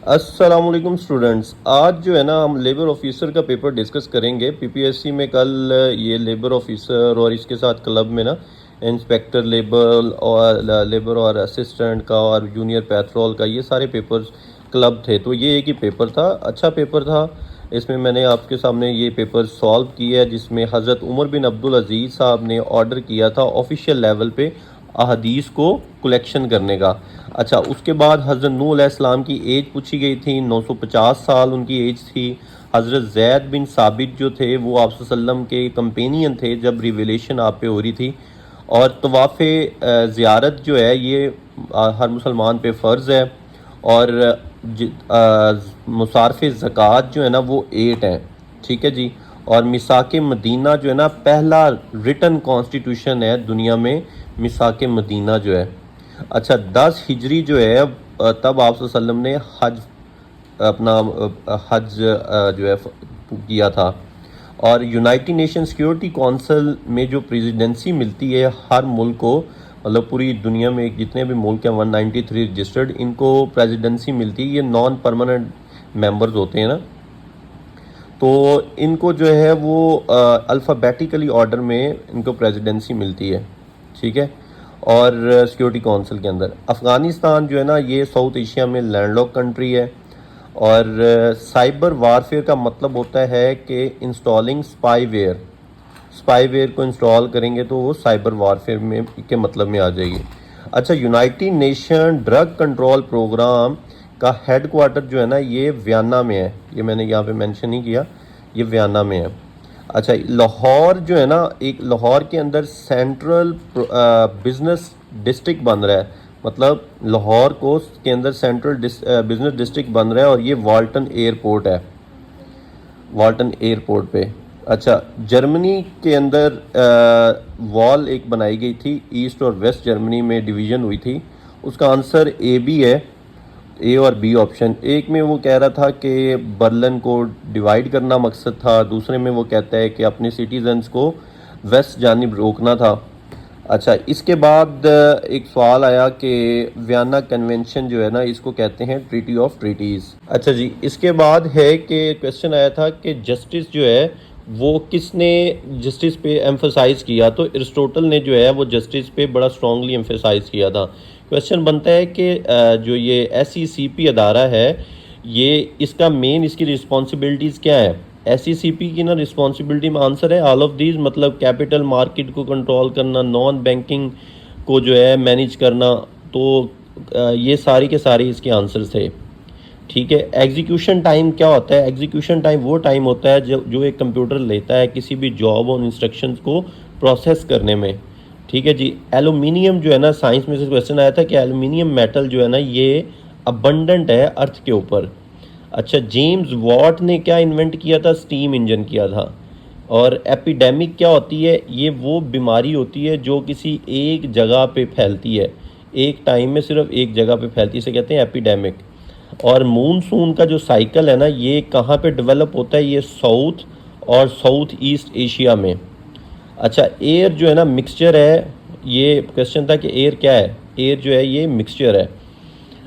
अस्सलाम वालेकुम स्टूडेंट्स। आज जो है ना हम लेबर ऑफिसर का पेपर डिस्कस करेंगे। पीपीएससी में कल ये लेबर ऑफिसर और इसके साथ क्लब में ना इंस्पेक्टर लेबर और असिस्टेंट का और जूनियर पेट्रोल का ये सारे पेपर्स क्लब थे। तो ये एक ही पेपर था, अच्छा पेपर था। इसमें मैंने आपके सामने ये पेपर सॉल्व किया है, जिसमें हज़रत उमर बिन अब्दुल अजीज़ साहब ने ऑर्डर किया था ऑफिशियल लेवल पे अहदीस को कलेक्शन करने का। अच्छा, उसके बाद हज़रत नूह अलैहिस्सलाम की एज पूछी गई थी, 950 साल उनकी एज थी। हज़रत ज़ैद बिन साबित जो थे वो आप सल्लम के कंपेनियन थे जब रिवेलेशन आप पे हो रही थी। और तवाफ़ ज़ियारत जो है ये हर मुसलमान पे फ़र्ज़ है। और मुसारफ़ ज़कात जो है ना वो 8 हैं, ठीक है जी। और मिसाक मदीना जो है ना पहला रिटन कॉन्स्टिट्यूशन है दुनिया में, मिसाक मदीना जो है। अच्छा, 10 हिजरी जो है तब आप वसल्लम ने हज अपना हज जो है किया था। और यूनाइटेड नेशन सिक्योरिटी काउंसिल में जो प्रेसिडेंसी मिलती है हर मुल्क को, मतलब पूरी दुनिया में जितने भी मुल्क हैं 193 रजिस्टर्ड, इनको प्रेसिडेंसी मिलती है। ये नॉन परमानेंट मेंबर्स होते हैं ना, तो इनको जो है वो अल्फ़ाबेटिकली ऑर्डर में इनको प्रेसिडेंसी मिलती है, ठीक है। और सिक्योरिटी काउंसिल के अंदर अफ़गानिस्तान जो है ना ये साउथ एशिया में लैंडलॉक कंट्री है। और साइबर वारफेयर का मतलब होता है कि इंस्टॉलिंग स्पाईवेयर को इंस्टॉल करेंगे तो वो साइबर वारफेयर में के मतलब में आ जाएगी। अच्छा, United Nation Drug Control Program का हेड क्वार्टर जो है ना ये वियना में है, ये मैंने यहाँ पे मेंशन नहीं किया, ये वियना में है। अच्छा, लाहौर जो है ना, एक लाहौर के अंदर सेंट्रल बिजनेस डिस्ट्रिक्ट बन रहा है, मतलब लाहौर को के अंदर सेंट्रल बिजनेस डिस्ट्रिक्ट बन रहा है। और ये वाल्टन एयरपोर्ट है, वाल्टन एयरपोर्ट पे। अच्छा, जर्मनी के अंदर वॉल एक बनाई गई थी, ईस्ट और वेस्ट जर्मनी में डिवीज़न हुई थी। उसका आंसर ए बी है, ए और बी ऑप्शन। एक में वो कह रहा था कि बर्लिन को डिवाइड करना मकसद था, दूसरे में वो कहता है कि अपने सिटीजन्स को वेस्ट जानिब रोकना था। अच्छा, इसके बाद एक सवाल आया कि वियना कन्वेंशन जो है ना इसको कहते हैं ट्रीटी ऑफ ट्रीटीज़। अच्छा जी, इसके बाद है कि क्वेश्चन आया था कि जस्टिस जो है वो किसने जस्टिस पे एम्फोसाइज़ किया, तो एरिस्टोटल ने जो है वो जस्टिस पे बड़ा स्ट्रांगली एम्फोसाइज़ किया था। क्वेश्चन बनता है कि जो ये SECP अदारा है, ये इसका मेन इसकी रिस्पॉन्सिबिलिटीज़ क्या है। SECP की ना रिस्पॉन्सिबिलिटी में आंसर है ऑल ऑफ दीज, मतलब कैपिटल मार्केट को कंट्रोल करना, नॉन बैंकिंग को जो है मैनेज करना। तो ये सारी के सारे इसके आंसर थे, ठीक है। एग्जीक्यूशन टाइम क्या होता है? एग्जीक्यूशन टाइम वो टाइम होता है जो एक कंप्यूटर लेता है किसी भी जॉब और इंस्ट्रक्शंस को प्रोसेस करने में, ठीक है जी। एलुमिनियम जो है ना, साइंस में से क्वेश्चन आया था कि एलुमिनियम मेटल जो है ना ये अबंडेंट है अर्थ के ऊपर। अच्छा, जेम्स वॉट ने क्या इन्वेंट किया था? स्टीम इंजन किया था। और एपिडेमिक क्या होती है? ये वो बीमारी होती है जो किसी एक जगह पे फैलती है, एक टाइम में सिर्फ एक जगह पे फैलती है, इसे कहते हैं एपिडेमिक। और मूनसून का जो साइकिल है ना ये कहाँ पे डेवलप होता है? ये साउथ और साउथ ईस्ट एशिया में। अच्छा, एयर जो है ना मिक्सचर है, ये क्वेश्चन था कि एयर क्या है? एयर जो है ये मिक्सचर है।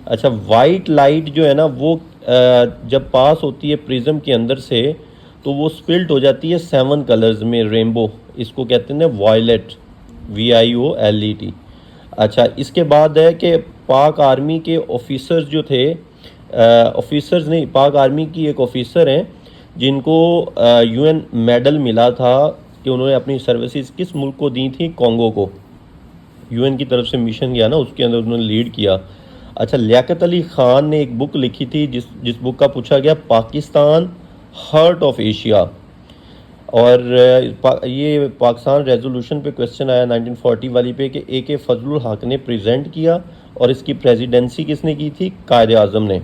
अच्छा, वाइट लाइट जो है ना वो जब पास होती है प्रिज्म के अंदर से तो वो स्पिल्ट हो जाती है 7 कलर्स में, रेनबो, इसको कहते हैं वायलेट, VIOLET। अच्छा, इसके बाद है कि पाक आर्मी के ऑफिसर्स जो थे, ऑफिसर्स नहीं, पाक आर्मी की एक ऑफिसर हैं जिनको UN मेडल मिला था कि उन्होंने अपनी सर्विसेज किस मुल्क को दी थी? कॉन्गो को। UN की तरफ से मिशन गया ना, उसके अंदर उन्होंने लीड किया। अच्छा, लियाकत अली ख़ान ने एक बुक लिखी थी जिस बुक का पूछा गया पाकिस्तान हार्ट ऑफ एशिया। और ये पाकिस्तान रेजोल्यूशन पे क्वेश्चन आया 1940 वाली पे कि AK फजलुल हक ने प्रेजेंट किया और इसकी प्रेसिडेंसी किसने की थी? कायद आज़म ने।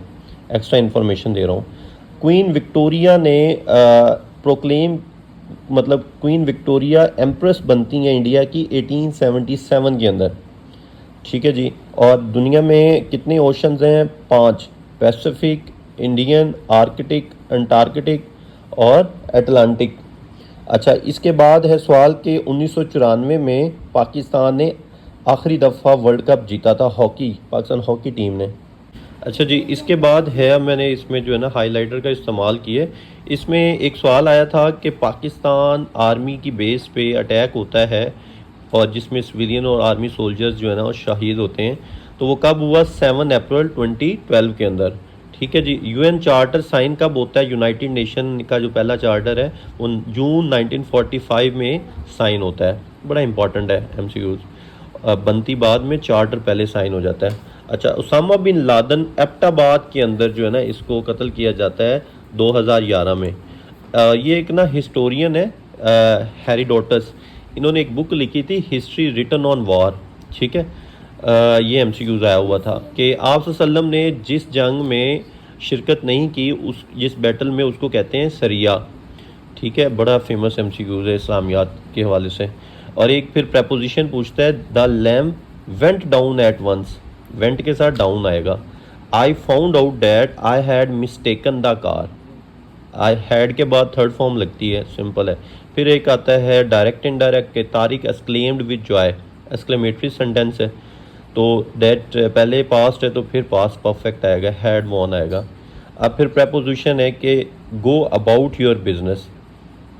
एक्स्ट्रा इन्फॉर्मेशन दे रहा हूँ। क्वीन विक्टोरिया ने प्रोक्लेम, मतलब क्वीन विक्टोरिया एम्प्रेस बनती हैं इंडिया की 1877 के अंदर, ठीक है जी। और दुनिया में कितने ओशंस हैं? 5, पैसिफिक, इंडियन, आर्कटिक, अंटार्कटिक और अटलांटिक। अच्छा, इसके बाद है सवाल कि 1994 में पाकिस्तान ने आखिरी दफ़ा वर्ल्ड कप जीता था, हॉकी, पाकिस्तान हॉकी टीम ने। अच्छा जी, इसके बाद है मैंने इसमें जो है ना हाइलाइटर का इस्तेमाल किया है। इसमें एक सवाल आया था कि पाकिस्तान आर्मी की बेस पे अटैक होता है और जिसमें सिविलियन और आर्मी सोल्जर्स जो है ना वो शहीद होते हैं, तो वो कब हुआ? 7 अप्रैल 2012 के अंदर। ठीक है जी। यूएन चार्टर साइन कब होता है? यूनाइटेड नेशन का जो पहला चार्टर है वो जून 1945 में साइन होता है। बड़ा इंपॉर्टेंट है एमसीक्यूज। बनती बाद में, चार्टर पहले साइन हो जाता है। अच्छा, उसामा बिन लादेन एबटाबाद के अंदर जो है ना इसको कत्ल किया जाता है 2011 में। ये एक ना हिस्टोरियन है, हेरोडोटस। इन्होंने एक बुक लिखी थी, हिस्ट्री रिटन ऑन वॉर। ठीक है। ये एमसीक्यूज आया हुआ था कि आप वसल्लम ने जिस जंग में शिरकत नहीं की, उस जिस बैटल में, उसको कहते हैं सरिया। ठीक है, बड़ा फेमस एमसीक्यूज है इस्लामियात के हवाले से। और एक फिर प्रपोजिशन पूछता है, the lamp went down at once. Went के साथ डाउन आएगा। I found out that I had mistaken the car. I had के बाद थर्ड फॉर्म लगती है, सिंपल है। फिर एक आता है डायरेक्ट इनडायरेक्ट के, Tariq exclaimed with joy. Exclamatory sentence है, तो डैट पहले पास्ट है तो फिर पास्ट परफेक्ट आएगा, हैड वॉन आएगा। अब फिर प्रपोजिशन है कि go about your business.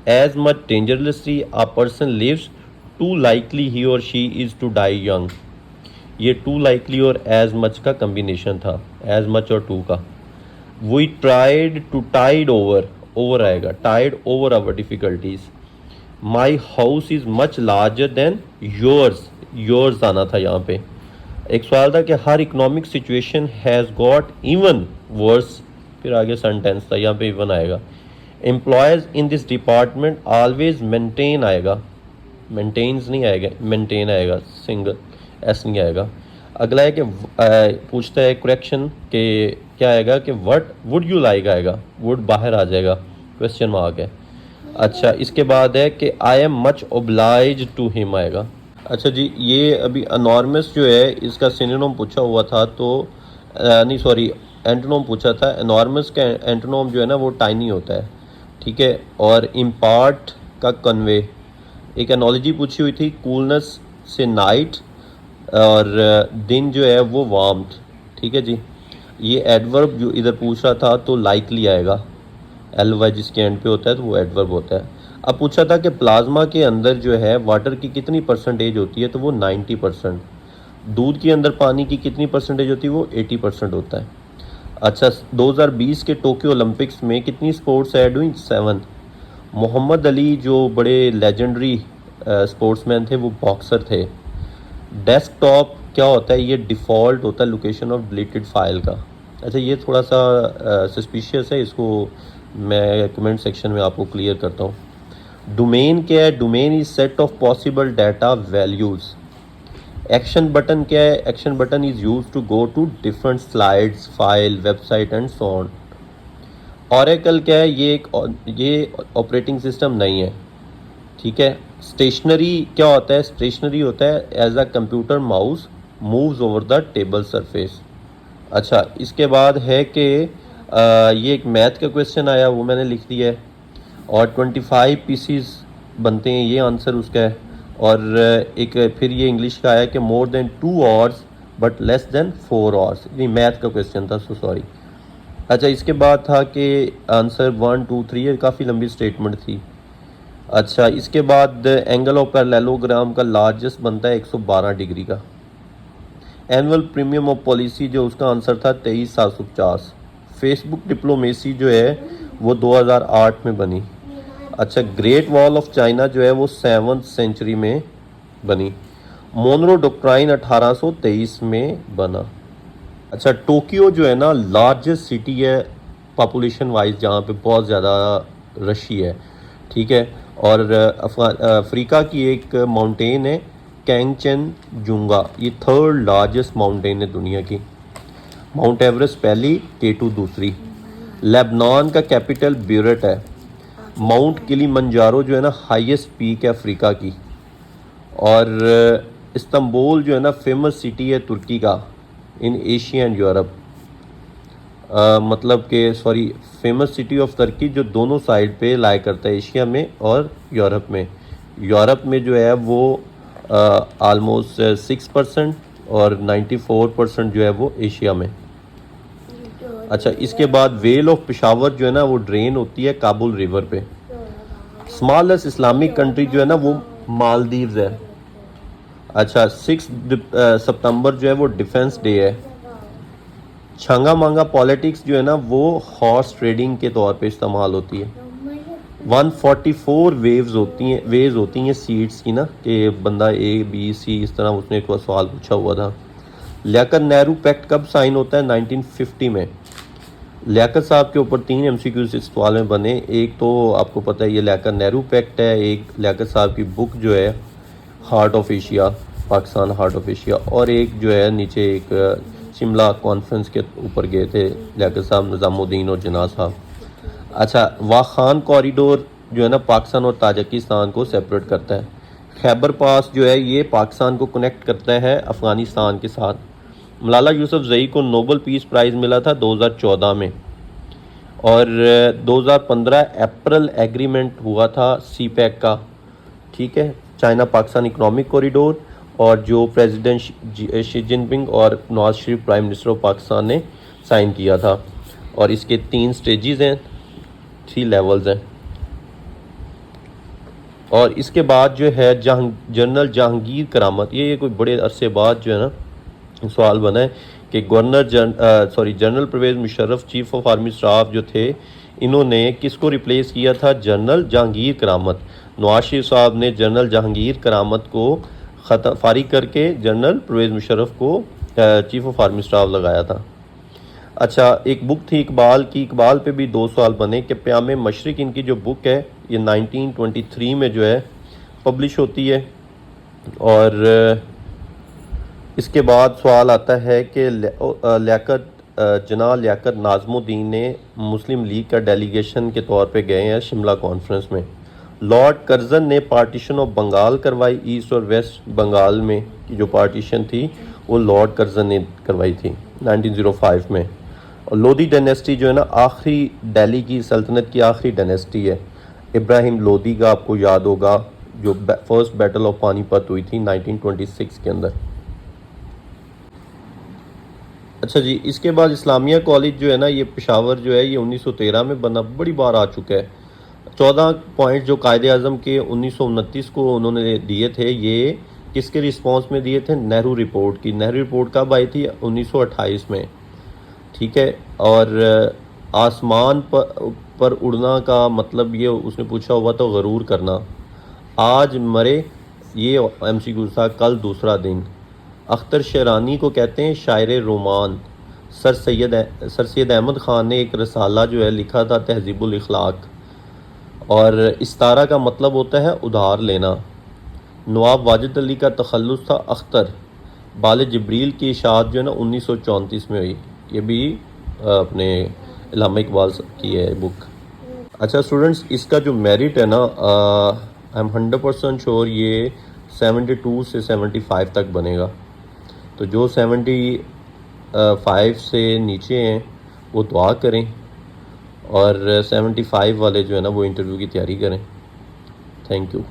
As much dangerously a person lives, too likely he or she is to die young। ये टू लाइकली और एज मच का कम्बिनेशन था, एज मच और टू का। We tried to tide over, over आएगा, tide over our difficulties. My house is much larger than yours, yours आना था यहाँ पे। एक सवाल था कि her economic situation has got even worse, फिर आगे सेंटेंस था, यहाँ पे इवन आएगा। Employees in this department always maintain आएगा, मेंटेन्स नहीं आएगा, मेंटेन आएगा, सिंगल एस नहीं आएगा। अगला है कि पूछता है करेक्शन के क्या आएगा कि व्हाट वुड यू लाइक आएगा, वुड बाहर आ जाएगा, क्वेश्चन मार्क है। अच्छा, इसके बाद है कि I am much oblige to him आएगा। अच्छा जी, ये अभी अनॉर्मस जो है इसका सिनोनिम पूछा हुआ था, तो नहीं सॉरी एंटोनिम पूछा था। एनॉर्मस का एंटोनिम जो है ना वो टाइनी होता है। ठीक है। और इम्पार्ट का कन्वे। एक एनोलॉजी पूछी हुई थी, कूलनेस से नाइट, और दिन जो है वो वार्म्थ। ठीक है जी। ये एडवर्ब जो इधर पूछ रहा था तो लाइकली आएगा, एल वाई जिसके एंड पे होता है तो वो एडवर्ब होता है। अब पूछा था कि प्लाज्मा के अंदर जो है वाटर की कितनी परसेंटेज होती है, तो वो 90%। दूध के अंदर पानी की कितनी परसेंटेज होती है, वो 80% होता है। अच्छा, 2020 के टोक्यो ओलंपिक्स में कितनी स्पोर्ट्स ऐड हुई? 7। मोहम्मद अली जो बड़े लेजेंडरी स्पोर्ट्समैन थे वो बॉक्सर थे। डेस्कटॉप क्या होता है? ये डिफ़ॉल्ट होता है लोकेशन ऑफ डिलीटेड फाइल का। अच्छा, ये थोड़ा सा सस्पिशियस है, इसको मैं कमेंट सेक्शन में आपको क्लियर करता हूँ। डोमेन क्या है? Domain is set of possible data values. Action button क्या है? Action button is use to go to different slides, file, website and so on. Oracle क्या है? ये ऑपरेटिंग सिस्टम नहीं है। ठीक है। स्टेशनरी क्या होता है? स्टेशनरी होता है as a computer mouse moves over the table surface. अच्छा, इसके बाद है कि ये एक मैथ का क्वेश्चन आया, वो मैंने लिख दिया है। और 25 पीसीस बनते हैं, ये आंसर उसका है। और एक फिर ये इंग्लिश का आया कि more than 2 hours but less than 4 hours. ये मैथ का क्वेश्चन था, सो सॉरी। अच्छा, इसके बाद था कि आंसर 1 2 3, ये काफ़ी लंबी स्टेटमेंट थी। अच्छा, इसके बाद एंगल ऑफ पैरेललोग्राम का लार्जेस्ट बनता है 112 डिग्री का। एनुअल प्रीमियम ऑफ पॉलिसी जो उसका आंसर था 23,750। फेसबुक डिप्लोमेसी जो है वो 2008 में बनी। अच्छा, ग्रेट वॉल ऑफ चाइना जो है वो 7th सेंचुरी में बनी। मोनरो डॉक्ट्राइन 1823 में बना। अच्छा, टोक्यो जो है ना लार्जेस्ट सिटी है पॉपुलेशन वाइज, जहाँ पे बहुत ज़्यादा रशी है। ठीक है। और अफ्रीका की एक माउंटेन है कैंगचन जुंगा, ये 3rd लार्जेस्ट माउंटेन है दुनिया की। माउंट एवरेस्ट पहली, K2 दूसरी। लेबनान का कैपिटल बेरूत है। माउंट किलिमंजारो जो है ना हाईएस्ट पीक है अफ्रीका की। और इस्तांबुल जो है ना फेमस सिटी है तुर्की का इन एशिया एंड यूरोप। मतलब कि सॉरी, फेमस सिटी ऑफ तुर्की जो दोनों साइड पे लाया करता है, एशिया में और यूरोप में। यूरोप में जो है वो आलमोस्ट 6% और 94% जो है वो एशिया में। अच्छा, इसके बाद वेल ऑफ पेशावर जो है ना वो ड्रेन होती है काबुल रिवर पे। स्मॉलेस्ट इस्लामिक कंट्री जो है ना वो मालदीव्स है। अच्छा, 6 सितंबर जो है वो डिफेंस डे है। छंगा मांगा पॉलिटिक्स जो है ना वो हॉर्स ट्रेडिंग के तौर पे इस्तेमाल होती है। 144 वेव्स होती हैं सीट्स की ना, कि बंदा ए बी सी इस तरह, उसने एक सवाल पूछा हुआ था। लियाकत नेहरू पैक्ट कब साइन होता है? 1950 में। लियाकत साहब के ऊपर 3 MCQs इस सवाल में बने। एक तो आपको पता है ये लियाकत नेहरू पैक्ट है, एक लियाकत साहब की बुक जो है heart of Asia, Pakistan heart of Asia, और एक जो है नीचे एक शिमला कॉन्फ्रेंस के ऊपर गए थे लियाकत साहब, निज़ामुद्दीन और जिन्ना साहब। अच्छा, वाखान कॉरिडोर जो है ना पाकिस्तान और ताजिकिस्तान को सेपरेट करता है। खैबर पास जो है ये पाकिस्तान को कनेक्ट करता है अफ़गानिस्तान के साथ। मलाला यूसुफ़ज़ई को नोबल पीस प्राइज़ मिला था 2014 में, और 2015 अप्रैल एग्रीमेंट हुआ था CPEC का, ठीक है, चाइना पाकिस्तान इकनॉमिक कॉरिडोर, और जो प्रेसिडेंट शी जिनपिंग और Nawaz Sharif prime minister of Pakistan ने साइन किया था। और इसके 3 स्टेजेस हैं, 3 लेवल्स हैं। और इसके बाद जो है जनरल जहांगीर करामत, ये कोई बड़े अरसे बाद जो है ना सवाल बना है कि general Parvez Musharraf chief of army staff जो थे, इन्होंने किसको रिप्लेस किया था? जनरल जहांगीर करामत। नवाज शरीफ साहब ने जनरल जहांगीर करामत को फारिग करके जनरल परवेज़ मुशर्रफ को चीफ ऑफ आर्मी स्टाफ लगाया था। अच्छा, एक बुक थी इकबाल की, इकबाल पे भी 2 सवाल बने कि प्याम मशरिक, इनकी जो बुक है ये 1923 में जो है पब्लिश होती है। और इसके बाद सवाल आता है कि लियाकत नाज़मुद्दीन ने मुस्लिम लीग का डेलीगेशन के तौर पे गए हैं शिमला कॉन्फ्रेंस में। लॉर्ड कर्जन ने पार्टीशन ऑफ बंगाल करवाई, ईस्ट और वेस्ट बंगाल में की जो पार्टीशन थी वो लॉर्ड कर्जन ने करवाई थी 1905 में। और लोधी डायनेस्टी जो है ना आखिरी दिल्ली की सल्तनत की आखिरी डायनेस्टी है। इब्राहिम लोधी का आपको याद होगा, जो फर्स्ट बैटल ऑफ पानीपत हुई थी 1926 के अंदर। अच्छा जी, इसके बाद इस्लामिया कॉलेज जो है ना ये पेशावर जो है ये 1913 में बना, बड़ी बार आ चुका है। 14 पॉइंट जो कायदे आज़म के 1929 को उन्होंने दिए थे, ये किसके रिस्पांस में दिए थे? नेहरू रिपोर्ट की। नेहरू रिपोर्ट कब आई थी? 1928 में, ठीक है। और आसमान पर उड़ना का मतलब ये उसने पूछा हुआ तो गरूर करना। आज मरे, ये MCQ था, कल दूसरा दिन। अख्तर शेरानी को कहते हैं शायर रोमान। सर सैयद अहमद ख़ान ने एक रसाला जो है लिखा था तहज़ीबुल इखलाक, और इस्तारा का मतलब होता है उधार लेना। नवाब वाजिद अली का तखल्लुस था अख्तर। बाल जबरील की इशाअत जो है ना 1934 में हुई। ये भी अपने इल्हामा इकबाल की है बुक। अच्छा स्टूडेंट्स, इसका जो मेरिट है ना, आई एम 100% श्योर ये 72 से 75 तक बनेगा। तो जो 75 से नीचे हैं वो दुआ करें, और 75 वाले जो है ना वो इंटरव्यू की तैयारी करें। Thank you.